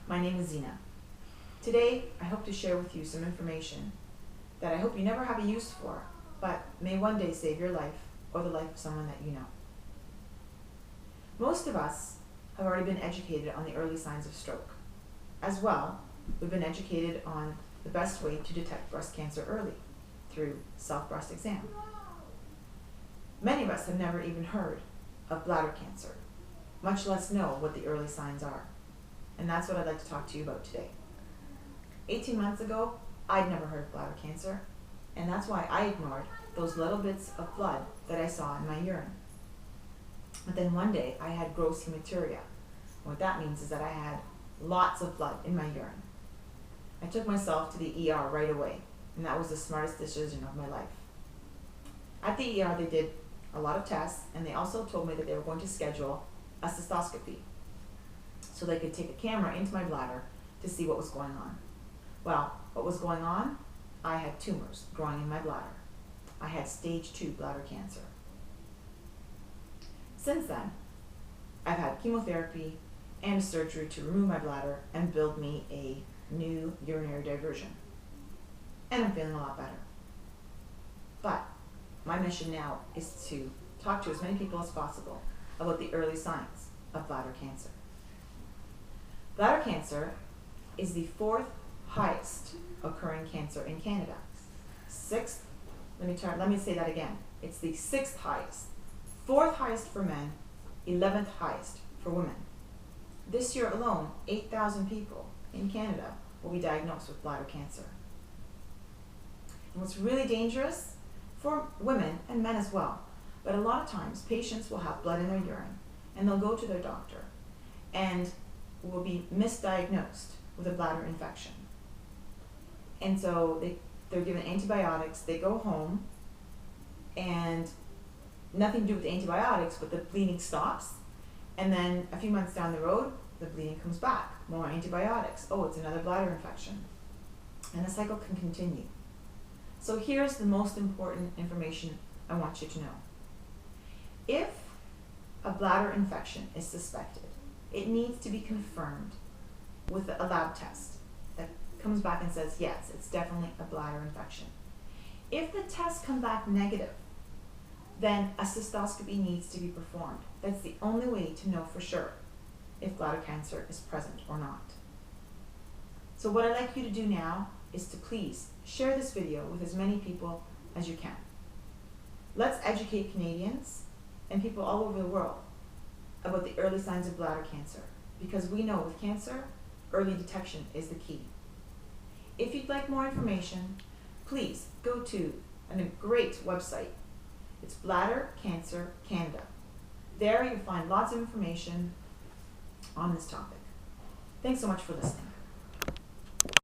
My name is Zina. Today, I hope to share with you some information that I hope you never have a use for, but may one day save your life or the life of someone that you know. Most of us have already been educated on the early signs of stroke. As well, we've been educated on the best way to detect breast cancer early through self-breast exam. Many of us have never even heard of bladder cancer, much less know what the early signs are. And that's what I'd like to talk to you about today. 18 months ago, I'd never heard of bladder cancer, and that's why I ignored those little bits of blood that I saw in my urine. But then one day, I had gross hematuria. What that means is that I had lots of blood in my urine. I took myself to the ER right away, and that was the smartest decision of my life. At the ER, they did a lot of tests, and they also told me that they were going to schedule a cystoscopy so they could take a camera into my bladder to see what was going on. Well, what was going on? I had tumors growing in my bladder. I had stage 2 bladder cancer. Since then, I've had chemotherapy and surgery to remove my bladder and build me a new urinary diversion. And I'm feeling a lot better. But my mission now is to talk to as many people as possible about the early signs of bladder cancer. Bladder cancer is the 4th highest occurring cancer in Canada. Let me say that again. It's the 6th highest, 4th highest for men, 11th highest for women. This year alone, 8,000 people in Canada will be diagnosed with bladder cancer. And what's really dangerous for women and men as well, but a lot of times patients will have blood in their urine and they'll go to their doctor and will be misdiagnosed with a bladder infection. And so they're given antibiotics, they go home, and nothing to do with the antibiotics, but the bleeding stops, and then a few months down the road, the bleeding comes back. More antibiotics. Oh, it's another bladder infection. And the cycle can continue. So here's the most important information I want you to know. If a bladder infection is suspected, it needs to be confirmed with a lab test that comes back and says, yes, it's definitely a bladder infection. If the tests come back negative, then a cystoscopy needs to be performed. That's the only way to know for sure if bladder cancer is present or not. So what I'd like you to do now is to please share this video with as many people as you can. Let's educate Canadians and people all over the world about the early signs of bladder cancer, because we know with cancer, early detection is the key. If you'd like more information, please go to a great website. It's Bladder Cancer Canada. There you'll find lots of information on this topic. Thanks so much for listening.